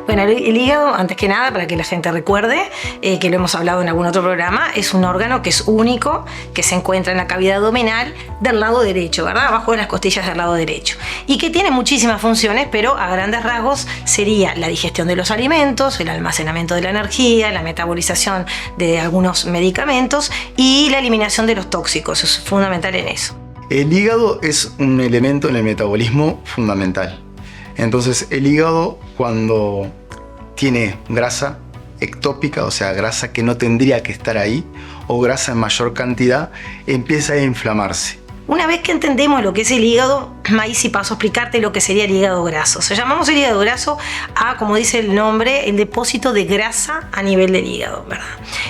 Bueno, el hígado, antes que nada, para que la gente recuerde, que lo hemos hablado en algún otro programa, es un órgano que es único, que se encuentra en la cavidad abdominal del lado derecho, ¿verdad? Abajo de las costillas del lado derecho. Y que tiene muchísimas funciones, pero a grandes rasgos sería la digestión de los alimentos, el almacenamiento de la energía, la metabolización de algunos medicamentos y la eliminación de los tóxicos. Es fundamental en eso. El hígado es un elemento en el metabolismo fundamental. Entonces, el hígado, cuando tiene grasa ectópica, o sea, grasa que no tendría que estar ahí, o grasa en mayor cantidad, empieza a inflamarse. Una vez que entendemos lo que es el hígado, ahí sí paso a explicarte lo que sería el hígado graso. O sea, llamamos el hígado graso a, como dice el nombre, el depósito de grasa a nivel del hígado, ¿verdad?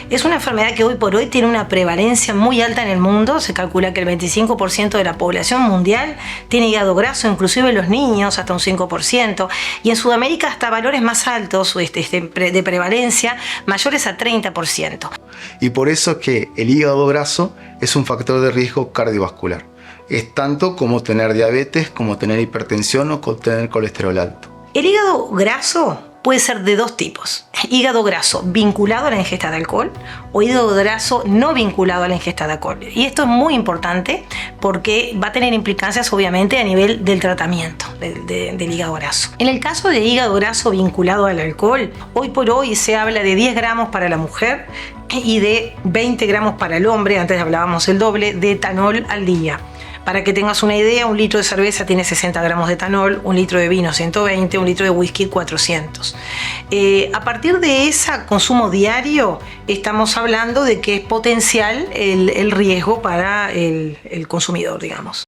Es una enfermedad que hoy por hoy tiene una prevalencia muy alta en el mundo. Se calcula que el 25% de la población mundial tiene hígado graso, inclusive los niños hasta un 5%. Y en Sudamérica hasta valores más altos de prevalencia, mayores a 30%. Y por eso es que el hígado graso es un factor de riesgo cardiovascular. Es tanto como tener diabetes, como tener hipertensión o como tener colesterol alto. El hígado graso puede ser de dos tipos. Hígado graso vinculado a la ingesta de alcohol o hígado graso no vinculado a la ingesta de alcohol. Y esto es muy importante porque va a tener implicancias obviamente a nivel del tratamiento del hígado graso. En el caso de hígado graso vinculado al alcohol, hoy por hoy se habla de 10 gramos para la mujer y de 20 gramos para el hombre, antes hablábamos el doble, de etanol al día. Para que tengas una idea, un litro de cerveza tiene 60 gramos de etanol, un litro de vino 120, un litro de whisky 400. A partir de ese consumo diario, estamos hablando de que es potencial el riesgo para el consumidor, digamos.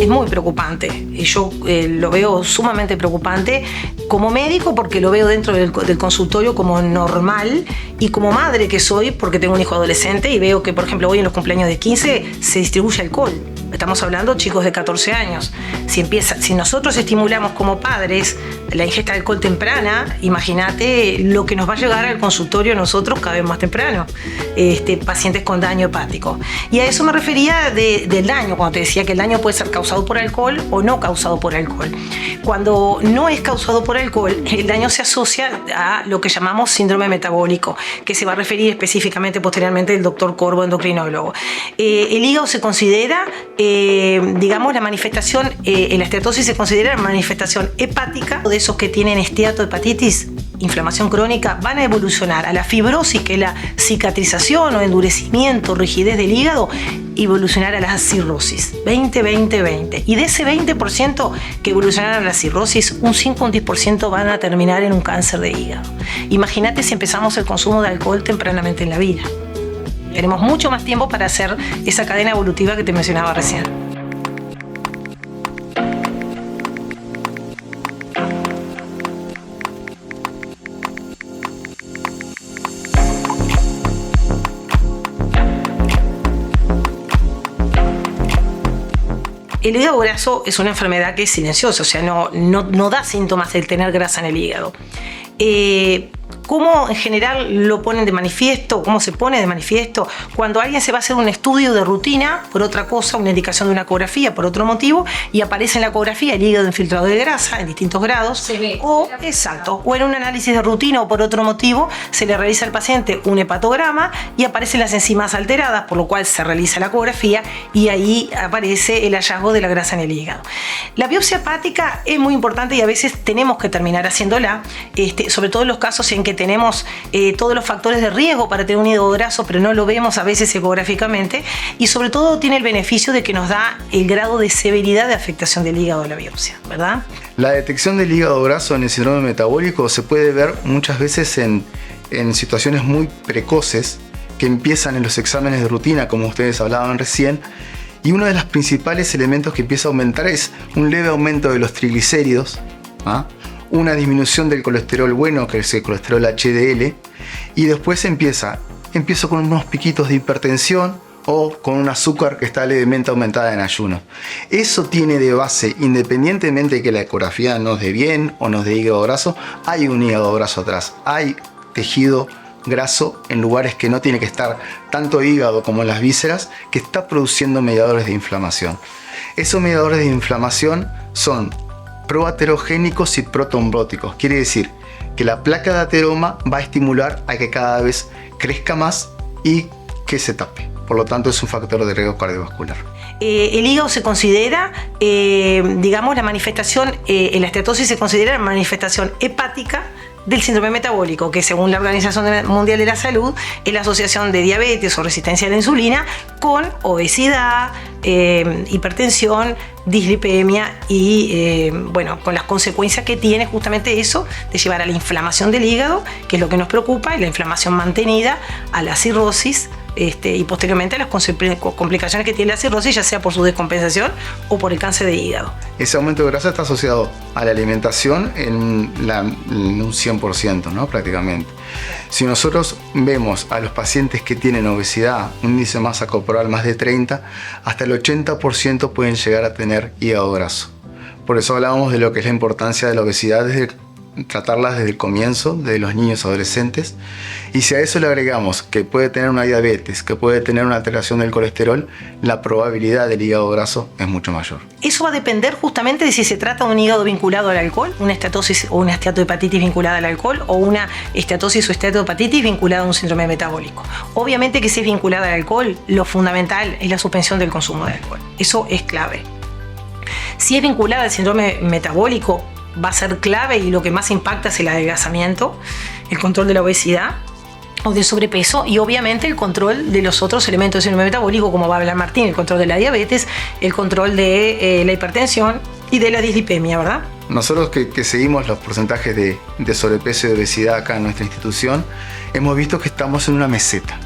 Muy preocupante. Yo lo veo sumamente preocupante como médico porque lo veo dentro del consultorio como normal y como madre que soy porque tengo un hijo adolescente y veo que, por ejemplo, hoy en los cumpleaños de 15 se distribuye alcohol. Estamos hablando de chicos de 14 años. Si nosotros estimulamos como padres la ingesta de alcohol temprana, imagínate lo que nos va a llegar al consultorio nosotros cada vez más temprano. Pacientes con daño hepático. Y a eso me refería del daño, cuando te decía que el daño puede ser causado por alcohol o no causado por alcohol. Cuando no es causado por alcohol, el daño se asocia a lo que llamamos síndrome metabólico, que se va a referir específicamente posteriormente el doctor Corvo, endocrinólogo. El hígado se considera, digamos, la manifestación, la esteatosis se considera la manifestación hepática de esos que tienen esteatohepatitis, inflamación crónica, van a evolucionar a la fibrosis, que es la cicatrización o endurecimiento, rigidez del hígado, y evolucionar a la cirrosis, 20-20-20. Y de ese 20% que evolucionaron a la cirrosis, un 5 o un 10% van a terminar en un cáncer de hígado. Imagínate si empezamos el consumo de alcohol tempranamente en la vida. Tenemos mucho más tiempo para hacer esa cadena evolutiva que te mencionaba recién. El hígado graso es una enfermedad que es silenciosa, o sea, no da síntomas de tener grasa en el hígado. ¿Cómo en general lo ponen de manifiesto? ¿Cómo se pone de manifiesto? Cuando alguien se va a hacer un estudio de rutina por otra cosa, una indicación de una ecografía por otro motivo, y aparece en la ecografía el hígado infiltrado de grasa en distintos grados, se ve. O en un análisis de rutina o por otro motivo se le realiza al paciente un hepatograma y aparecen las enzimas alteradas, por lo cual se realiza la ecografía y ahí aparece el hallazgo de la grasa en el hígado. La biopsia hepática es muy importante y a veces tenemos que terminar haciéndola, sobre todo en los casos en que tenemos todos los factores de riesgo para tener un hígado graso, pero no lo vemos a veces ecográficamente, y sobre todo tiene el beneficio de que nos da el grado de severidad de afectación del hígado de la biopsia, ¿verdad? La detección del hígado graso en el síndrome metabólico se puede ver muchas veces en situaciones muy precoces que empiezan en los exámenes de rutina, como ustedes hablaban recién, y uno de los principales elementos que empieza a aumentar es un leve aumento de los triglicéridos, una disminución del colesterol bueno, que es el colesterol HDL, y después empiezo con unos piquitos de hipertensión o con un azúcar que está levemente aumentada en ayuno. Eso tiene de base, independientemente de que la ecografía nos dé bien o nos dé hígado graso, hay un hígado graso atrás, hay tejido graso en lugares que no tiene que estar, tanto hígado como las vísceras, que está produciendo mediadores de inflamación. Esos mediadores de inflamación son proaterogénicos y protrombóticos. Quiere decir que la placa de ateroma va a estimular a que cada vez crezca más y que se tape. Por lo tanto, es un factor de riesgo cardiovascular. El hígado se considera, digamos, la manifestación, la esteatosis se considera la manifestación hepática del síndrome metabólico, que según la Organización Mundial de la Salud es la asociación de diabetes o resistencia a la insulina con obesidad, hipertensión, dislipemia y bueno, con las consecuencias que tiene justamente eso de llevar a la inflamación del hígado, que es lo que nos preocupa, y la inflamación mantenida, a la cirrosis, y posteriormente a las complicaciones que tiene la cirrosis, ya sea por su descompensación o por el cáncer de hígado. Ese aumento de grasa está asociado a la alimentación en un 100%, ¿no? Prácticamente. Si nosotros vemos a los pacientes que tienen obesidad, un índice de masa corporal más de 30, hasta el 80% pueden llegar a tener hígado graso. Por eso hablábamos de lo que es la importancia de la obesidad tratarlas desde el comienzo, de los niños adolescentes, y si a eso le agregamos que puede tener una diabetes, que puede tener una alteración del colesterol, la probabilidad del hígado graso es mucho mayor. Eso va a depender justamente de si se trata de un hígado vinculado al alcohol, una esteatosis o una esteatohepatitis vinculada al alcohol, o una esteatosis o esteatohepatitis vinculada a un síndrome metabólico. Obviamente que si es vinculada al alcohol, lo fundamental es la suspensión del consumo de alcohol. Eso es clave. Si es vinculada al síndrome metabólico, va a ser clave, y lo que más impacta es el adelgazamiento, el control de la obesidad o del sobrepeso, y obviamente el control de los otros elementos del síndrome metabólico, como va a hablar Martín, el control de la diabetes, el control de la hipertensión y de la dislipemia, ¿verdad? Nosotros que seguimos los porcentajes de sobrepeso y de obesidad acá en nuestra institución, hemos visto que estamos en una meseta.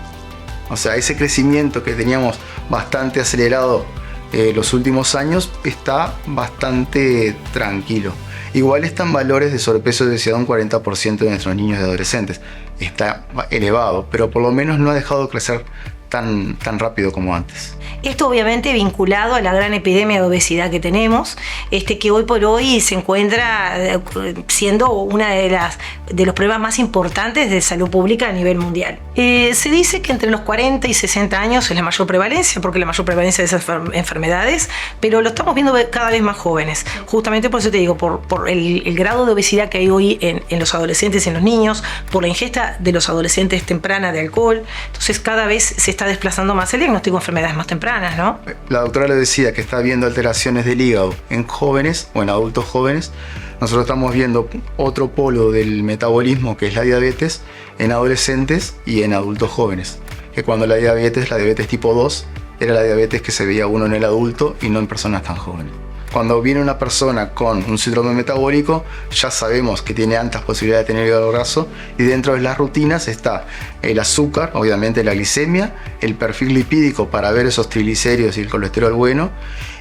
O sea, ese crecimiento que teníamos bastante acelerado los últimos años está bastante tranquilo. Igual están valores de sobrepeso y obesidad un 40% de nuestros niños y adolescentes. Está elevado, pero por lo menos no ha dejado de crecer tan rápido como antes. Esto obviamente vinculado a la gran epidemia de obesidad que tenemos, que hoy por hoy se encuentra siendo una de los problemas más importantes de salud pública a nivel mundial. Se dice que entre los 40 y 60 años es la mayor prevalencia, porque la mayor prevalencia de esas enfermedades, pero lo estamos viendo cada vez más jóvenes. Justamente por eso te digo, por el grado de obesidad que hay hoy en los adolescentes y en los niños, por la ingesta de los adolescentes temprana de alcohol. Entonces cada vez se está desplazando más el diagnóstico de enfermedades más tempranas, ¿no? La doctora le decía que está viendo alteraciones del hígado en jóvenes o en adultos jóvenes. Nosotros estamos viendo otro polo del metabolismo, que es la diabetes, en adolescentes y en adultos jóvenes. Que cuando la diabetes tipo 2, era la diabetes que se veía uno en el adulto y no en personas tan jóvenes. Cuando viene una persona con un síndrome metabólico, ya sabemos que tiene altas posibilidades de tener hígado graso, y dentro de las rutinas está el azúcar, obviamente la glicemia, el perfil lipídico para ver esos triglicéridos y el colesterol bueno,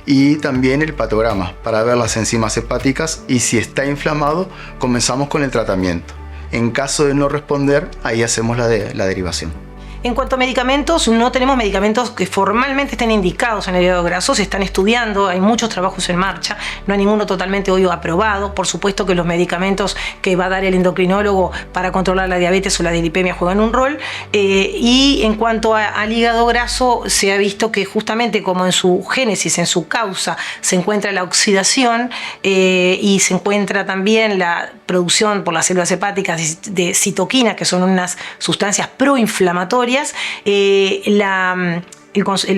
y también el hepatograma para ver las enzimas hepáticas, y si está inflamado comenzamos con el tratamiento. En caso de no responder, ahí hacemos la derivación. En cuanto a medicamentos, no tenemos medicamentos que formalmente estén indicados en el hígado graso, se están estudiando, hay muchos trabajos en marcha, no hay ninguno totalmente hoy aprobado. Por supuesto que los medicamentos que va a dar el endocrinólogo para controlar la diabetes o la dislipemia juegan un rol, y en cuanto al hígado graso, se ha visto que justamente como en su génesis, en su causa, se encuentra la oxidación y se encuentra también la producción por las células hepáticas de citoquinas, que son unas sustancias proinflamatorias. La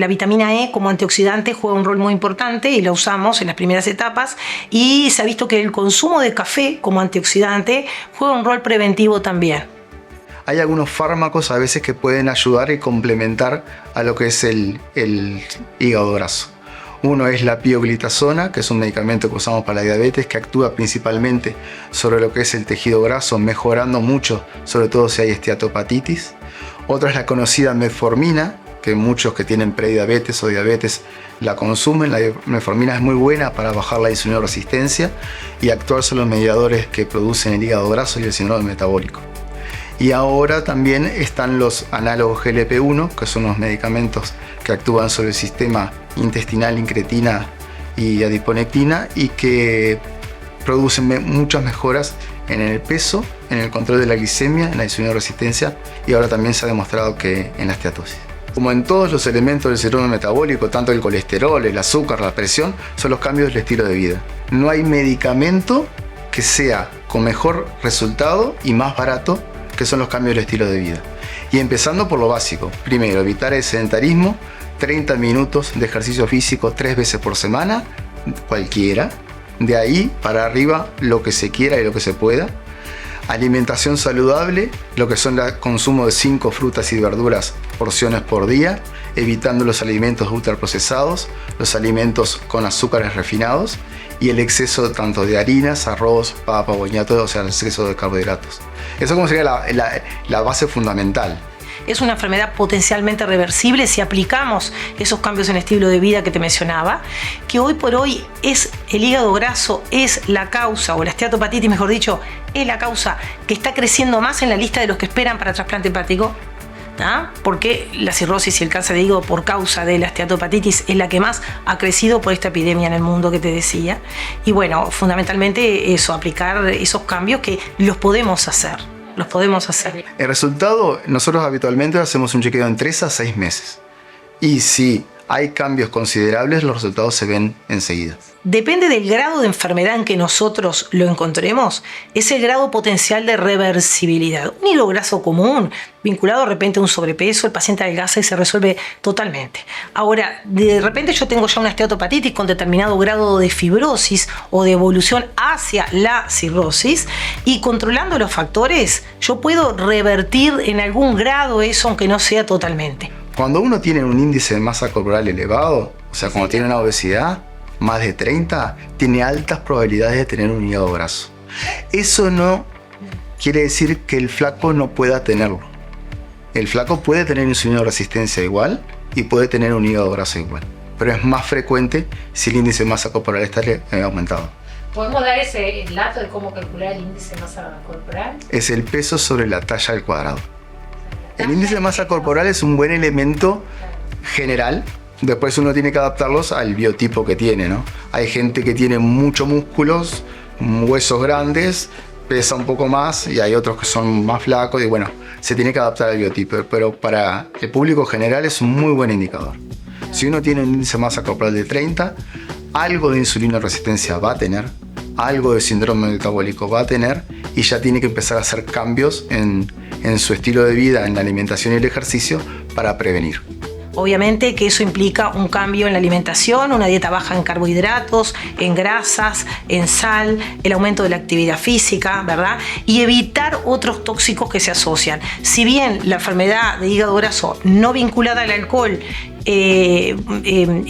vitamina E como antioxidante juega un rol muy importante y la usamos en las primeras etapas, y se ha visto que el consumo de café como antioxidante juega un rol preventivo también. Hay algunos fármacos a veces que pueden ayudar y complementar a lo que es el hígado graso. Uno es la pioglitazona, que es un medicamento que usamos para la diabetes, que actúa principalmente sobre lo que es el tejido graso, mejorando mucho, sobre todo si hay esteatohepatitis. Otra es la conocida metformina, que muchos que tienen prediabetes o diabetes la consumen. La metformina es muy buena para bajar la insulinoresistencia y actuar sobre los mediadores que producen el hígado graso y el síndrome metabólico. Y ahora también están los análogos GLP-1, que son los medicamentos que actúan sobre el sistema intestinal, incretina y adiponectina, y que producen muchas mejoras en el peso, en el control de la glicemia, en la insulina resistencia, y ahora también se ha demostrado que en la esteatosis. Como en todos los elementos del síndrome metabólico, tanto el colesterol, el azúcar, la presión, son los cambios del estilo de vida. No hay medicamento que sea con mejor resultado y más barato, que son los cambios del estilo de vida. Y empezando por lo básico. Primero, evitar el sedentarismo, 30 minutos de ejercicio físico 3 veces por semana, cualquiera. De ahí para arriba, lo que se quiera y lo que se pueda. Alimentación saludable, lo que son el consumo de 5 frutas y verduras, porciones por día, evitando los alimentos ultraprocesados, los alimentos con azúcares refinados y el exceso tanto de harinas, arroz, papa, boñato, o sea, el exceso de carbohidratos. Eso como sería la base fundamental. Es una enfermedad potencialmente reversible si aplicamos esos cambios en el estilo de vida que te mencionaba, que hoy por hoy es el hígado graso, es la causa, o la esteatopatitis, mejor dicho, es la causa que está creciendo más en la lista de los que esperan para trasplante hepático. Porque la cirrosis y el cáncer de hígado por causa de la esteatopatitis es la que más ha crecido por esta epidemia en el mundo que te decía. Y bueno, fundamentalmente eso, aplicar esos cambios que los podemos hacer. El resultado, nosotros habitualmente hacemos un chequeo en 3 a 6 meses. Y si hay cambios considerables, los resultados se ven enseguida. Depende del grado de enfermedad en que nosotros lo encontremos, es el grado potencial de reversibilidad. Un hígado graso común, vinculado de repente a un sobrepeso, el paciente adelgaza y se resuelve totalmente. Ahora, de repente yo tengo ya una esteatopatitis con determinado grado de fibrosis o de evolución hacia la cirrosis, y controlando los factores, yo puedo revertir en algún grado eso, aunque no sea totalmente. Cuando uno tiene un índice de masa corporal elevado, o sea, cuando tiene una obesidad, más de 30, tiene altas probabilidades de tener un hígado graso. Eso no quiere decir que el flaco no pueda tenerlo. El flaco puede tener insulina resistencia igual y puede tener un hígado graso igual, pero es más frecuente si el índice de masa corporal está aumentado. ¿Podemos dar ese dato de cómo calcular el índice de masa corporal? Es el peso sobre la talla al cuadrado. El índice de masa corporal es un buen elemento general. Después uno tiene que adaptarlos al biotipo que tiene, ¿no? Hay gente que tiene muchos músculos, huesos grandes, pesa un poco más, y hay otros que son más flacos, y bueno, se tiene que adaptar al biotipo. Pero para el público general es un muy buen indicador. Si uno tiene un índice de masa corporal de 30, algo de insulina resistencia va a tener, algo de síndrome metabólico va a tener, y ya tiene que empezar a hacer cambios en su estilo de vida, en la alimentación y el ejercicio para prevenir. Obviamente que eso implica un cambio en la alimentación, una dieta baja en carbohidratos, en grasas, en sal, el aumento de la actividad física, ¿verdad? Y evitar otros tóxicos que se asocian. Si bien la enfermedad de hígado graso no vinculada al alcohol es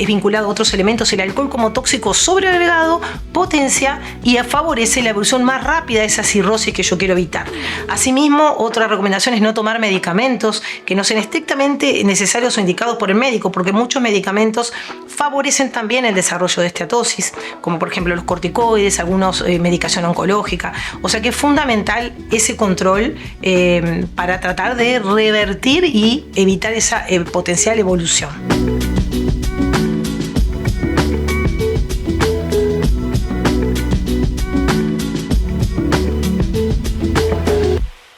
vinculado a otros elementos, el alcohol como tóxico sobreagregado potencia y favorece la evolución más rápida de esa cirrosis que yo quiero evitar. Asimismo, otra recomendación es no tomar medicamentos que no sean estrictamente necesarios o indicados por el médico, porque muchos medicamentos favorecen también el desarrollo de esteatosis, como por ejemplo los corticoides, algunos medicación oncológica. O sea que es fundamental ese control para tratar de revertir y evitar esa potencial evolución.